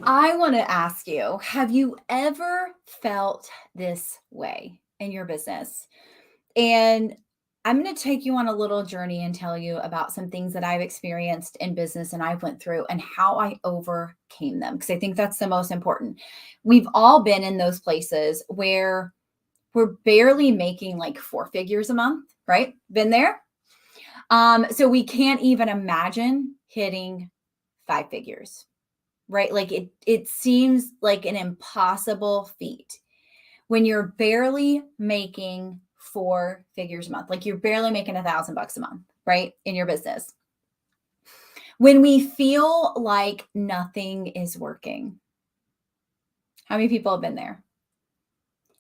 I want to ask you, have you ever felt this way in your business? And I'm going to take you on a little journey and tell you about some things that I've experienced in business and I went through and how I overcame them because I think that's the most important. We've all been in those places where we're barely making like four figures a month, right? Been there. So we can't even imagine hitting five figures, right? Like it seems like an impossible feat when you're barely making four figures a month, like you're barely making $1,000 a month, right? In your business. When we feel like nothing is working. How many people have been there?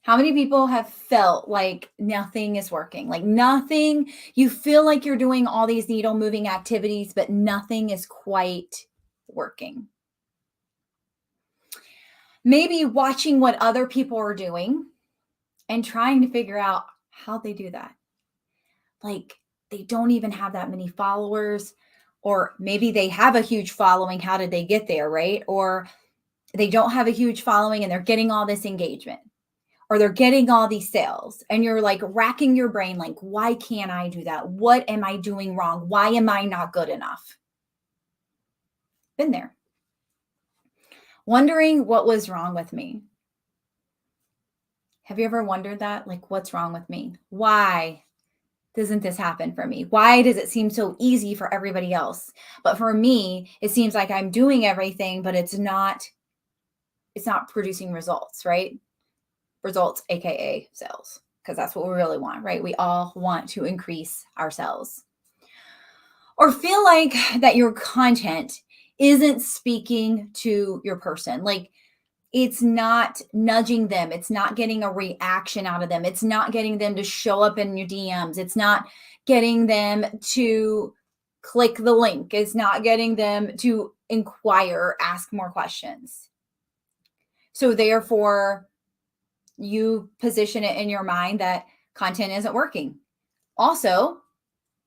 How many people have felt like nothing is working? Like nothing, you feel like you're doing all these needle moving activities, but nothing is quite working. Maybe watching what other people are doing and trying to figure out how they do that. Like they don't even have that many followers, or maybe they have a huge following. How did they get there? Right. Or they don't have a huge following and they're getting all this engagement or they're getting all these sales. And you're like racking your brain, like, why can't I do that? What am I doing wrong? Why am I not good enough? Been there. Wondering what was wrong with me. Have you ever wondered that? Like, what's wrong with me? Why doesn't this happen for me? Why does it seem so easy for everybody else? But for me, it seems like I'm doing everything, but it's not producing results, right? Results, aka sales, because that's what we really want, right? We all want to increase our sales. Or feel like that your content isn't speaking to your person. Like it's not nudging them. It's not getting a reaction out of them. It's not getting them to show up in your DMs. It's not getting them to click the link. It's not getting them to inquire, ask more questions. So, therefore, you position it in your mind that content isn't working. Also,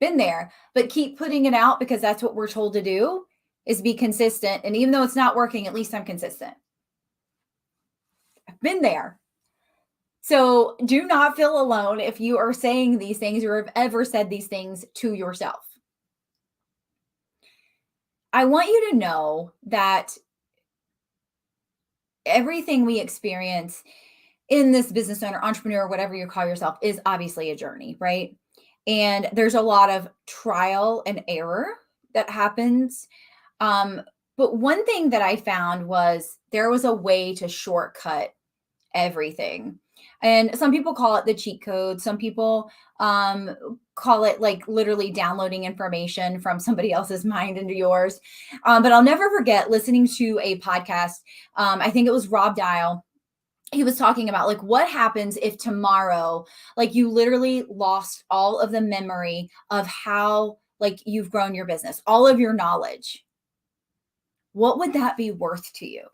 been there, but keep putting it out because that's what we're told to do is be consistent. And even though it's not working, at least I'm consistent. I've been there. So do not feel alone if you are saying these things or have ever said these things to yourself. I want you to know that everything we experience in this business owner, entrepreneur, whatever you call yourself, is obviously a journey, right? And there's a lot of trial and error that happens. Um, but one thing that I found was there was a way to shortcut everything. And some people call it the cheat code. Some people call it like literally downloading information from somebody else's mind into yours. But I'll never forget listening to a podcast. I think it was Rob Dial. He was talking about like what happens if tomorrow, like you literally lost all of the memory of how like you've grown your business, all of your knowledge. What would that be worth to you?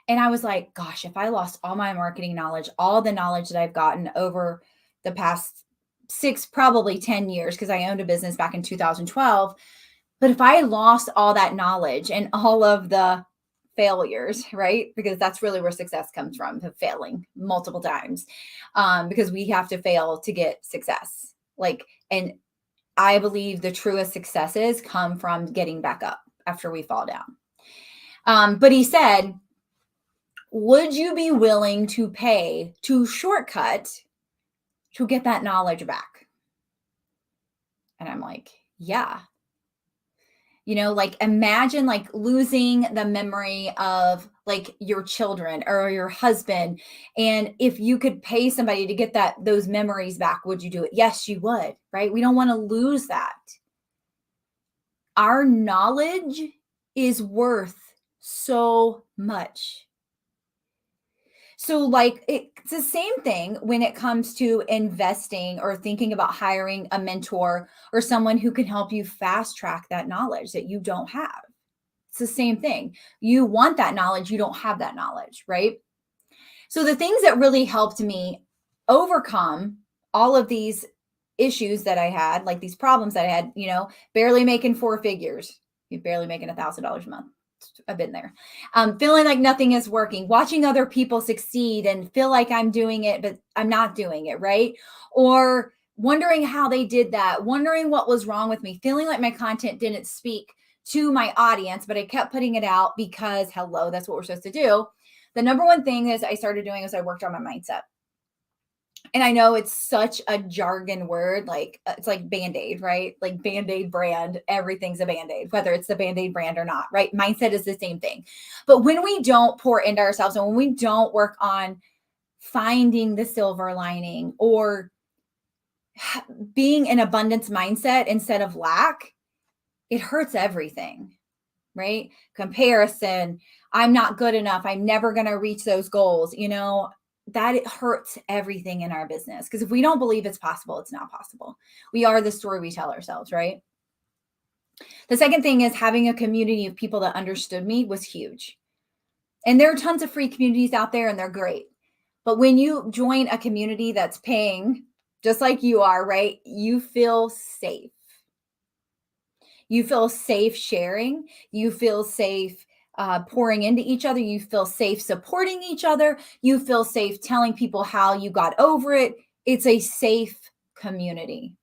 And I was like, gosh, if I lost all my marketing knowledge, all the knowledge that I've gotten over the past six, probably 10 years, because I owned a business back in 2012. But if I lost all that knowledge and all of the failures, right? Because that's really where success comes from, failing multiple times, because we have to fail to get success. Like, and I believe the truest successes come from getting back up after we fall down. But he said, would you be willing to pay to shortcut to get that knowledge back? And I'm like, yeah. Like imagine like losing the memory of like your children or your husband. And if you could pay somebody to get those memories back, would you do it? Yes, you would, right? We don't want to lose that. Our knowledge is worth so much. So, like, it's the same thing when it comes to investing or thinking about hiring a mentor or someone who can help you fast track that knowledge that you don't have. It's the same thing. You want that knowledge, you don't have that knowledge, right? So, the things that really helped me overcome all of these issues that I had, like these problems that I had, barely making four figures, you're barely making $1,000 a month. I've been there. Feeling like nothing is working, watching other people succeed and feel like I'm doing it, but I'm not doing it, right? Or wondering how they did that, wondering what was wrong with me, feeling like my content didn't speak to my audience, but I kept putting it out because, hello, that's what we're supposed to do. The number one thing is I started doing is I worked on my mindset. And I know it's such a jargon word, like it's like Band-Aid, right? Like Band-Aid brand, everything's a Band-Aid, whether it's the Band-Aid brand or not, right? Mindset is the same thing. But when we don't pour into ourselves and when we don't work on finding the silver lining or being in abundance mindset instead of lack, it hurts everything, right? Comparison, I'm not good enough. I'm never going to reach those goals. That it hurts everything in our business. Because if we don't believe it's possible, it's not possible. We are the story we tell ourselves, right? The second thing is having a community of people that understood me was huge. And there are tons of free communities out there and they're great. But when you join a community that's paying, just like you are, right? You feel safe. You feel safe sharing. You feel safe pouring into each other. You feel safe supporting each other. You feel safe telling people how you got over it. It's a safe community.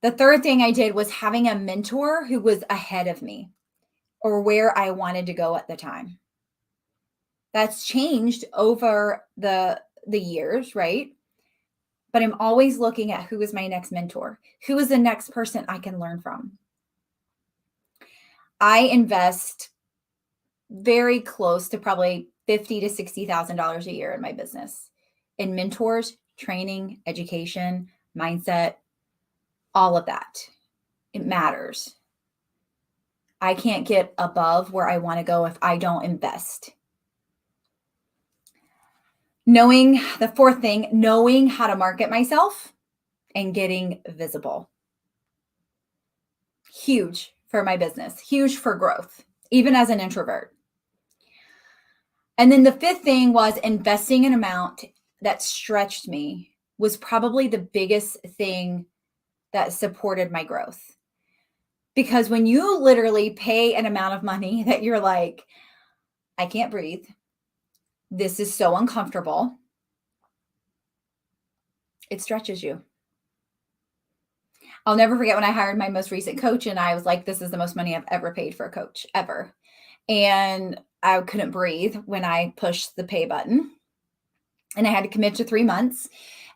The third thing I did was having a mentor who was ahead of me or where I wanted to go at the time. That's changed over the years, right? But I'm always looking at who is my next mentor, who is the next person I can learn from. I invest very close to probably $50,000 to $60,000 a year in my business, in mentors, training, education, mindset, all of that. It matters. I can't get above where I want to go if I don't invest. The fourth thing, knowing how to market myself and getting visible. Huge for my business, huge for growth, even as an introvert. And then the fifth thing was investing an amount that stretched me was probably the biggest thing that supported my growth. Because when you literally pay an amount of money that you're like, I can't breathe. This is so uncomfortable. It stretches you. I'll never forget when I hired my most recent coach and I was like, this is the most money I've ever paid for a coach ever. And I couldn't breathe when I pushed the pay button and I had to commit to 3 months.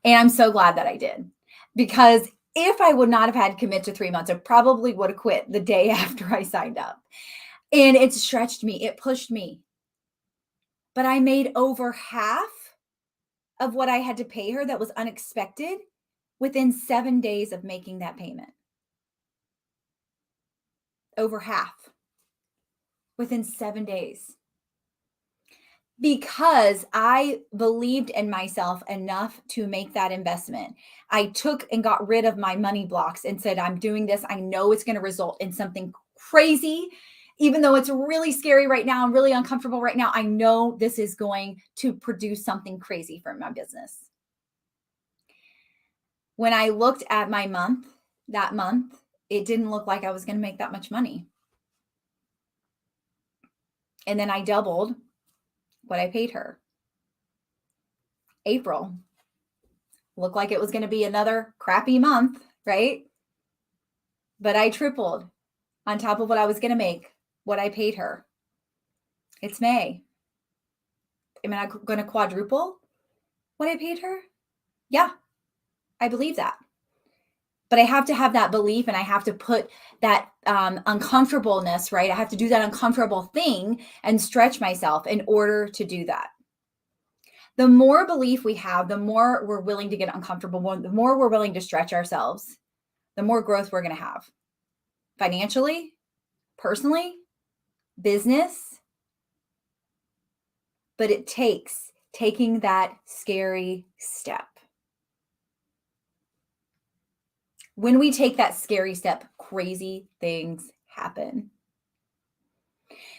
And I'm so glad that I did, because if I would not have had to commit to 3 months, I probably would have quit the day after I signed up. And it stretched me. It pushed me. But I made over half of what I had to pay her that was unexpected within 7 days of making that payment. Over half within 7 days. Because I believed in myself enough to make that investment. I took and got rid of my money blocks and said, I'm doing this. I know it's going to result in something crazy. Even though it's really scary right now and really uncomfortable right now, I know this is going to produce something crazy for my business. When I looked at my that month, it didn't look like I was going to make that much money. And then I doubled what I paid her. April looked like it was going to be another crappy month, right? But I tripled on top of what I was going to make, what I paid her. It's May. Am I going to quadruple what I paid her? Yeah, I believe that. But I have to have that belief and I have to put that uncomfortableness, right? I have to do that uncomfortable thing and stretch myself in order to do that. The more belief we have, the more we're willing to get uncomfortable, the more we're willing to stretch ourselves, the more growth we're going to have. Financially, personally, business. But it takes taking that scary step. When we take that scary step, crazy things happen.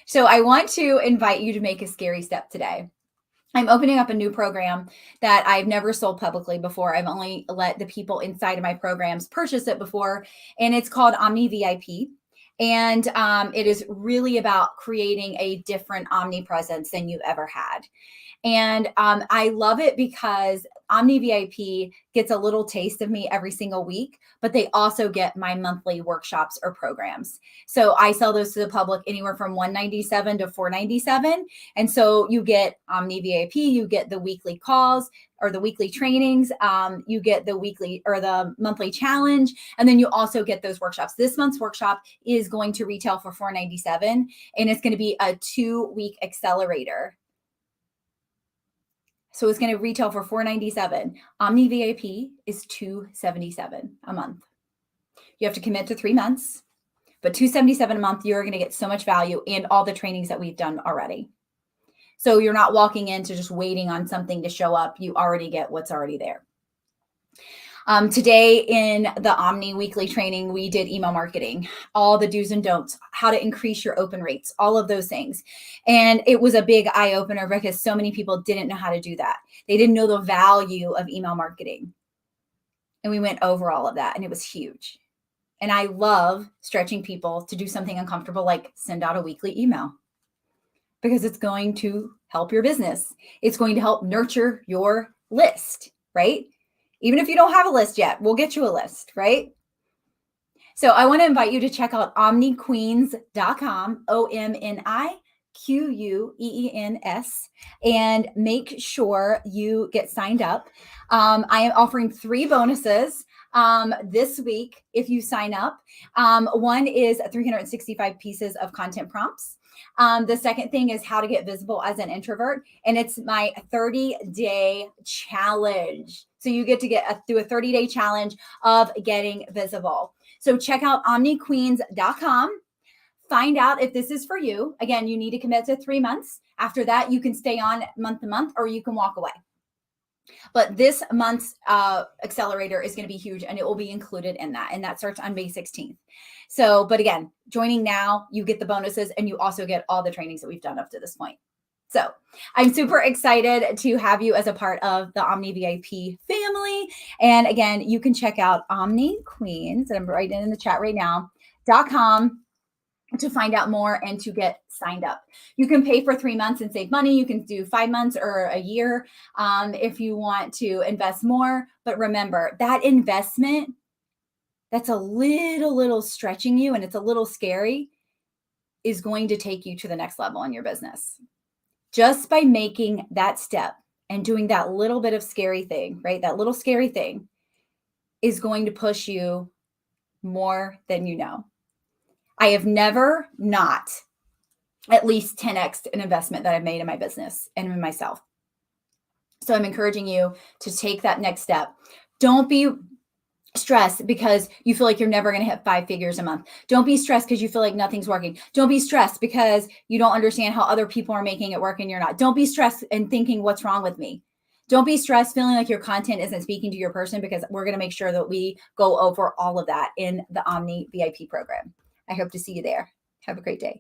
So I want to invite you to make a scary step today. I'm opening up a new program that I've never sold publicly before. I've only let the people inside of my programs purchase it before, and it's called Omni VIP. And it is really about creating a different omnipresence than you've ever had. And I love it because Omni VIP gets a little taste of me every single week, but they also get my monthly workshops or programs. So I sell those to the public anywhere from $197 to $497. And so you get Omni VIP, you get the weekly calls or the weekly trainings, you get the weekly or the monthly challenge, and then you also get those workshops. This month's workshop is going to retail for $497, and it's going to be a 2-week accelerator. So it's going to retail for $497. Omni VIP is $277 a month. You have to commit to 3 months, but $277 a month, you're going to get so much value and all the trainings that we've done already. So you're not walking into just waiting on something to show up. You already get what's already there. Today in the Omni weekly training, we did email marketing, all the do's and don'ts, how to increase your open rates, all of those things. And it was a big eye opener because so many people didn't know how to do that. They didn't know the value of email marketing. And we went over all of that, and it was huge. And I love stretching people to do something uncomfortable like send out a weekly email, because it's going to help your business. It's going to help nurture your list, right? Even if you don't have a list yet, we'll get you a list, right? So I want to invite you to check out omniqueens.com, OMNIQUEENS, and make sure you get signed up. I am offering 3 bonuses this week if you sign up. One is 365 pieces of content prompts. The second thing is how to get visible as an introvert, and it's my 30-day challenge. So you get to get through a 30-day challenge of getting visible. So check out omniqueens.com. Find out if this is for you. Again, you need to commit to 3 months. After that, you can stay on month to month, or you can walk away. But this month's accelerator is going to be huge, and it will be included in that. And that starts on May 16th. So, but again, joining now, you get the bonuses, and you also get all the trainings that we've done up to this point. So I'm super excited to have you as a part of the Omni VIP family. And again, you can check out Omni Queens, and I'm writing in the chat right now, .com to find out more and to get signed up. You can pay for 3 months and save money. You can do 5 months or a year if you want to invest more. But remember, that investment that's a little stretching you and it's a little scary is going to take you to the next level in your business. Just by making that step and doing that little bit of scary thing, right? That little scary thing is going to push you more than you know. I have never not at least 10x an investment that I've made in my business and in myself. So I'm encouraging you to take that next step. Don't be stressed because you feel like you're never going to hit 5 figures a month. Don't be stressed because you feel like nothing's working. Don't be stressed because you don't understand how other people are making it work and you're not. Don't be stressed and thinking, what's wrong with me? Don't be stressed feeling like your content isn't speaking to your person, because we're going to make sure that we go over all of that in the Omni VIP program. I hope to see you there. Have a great day.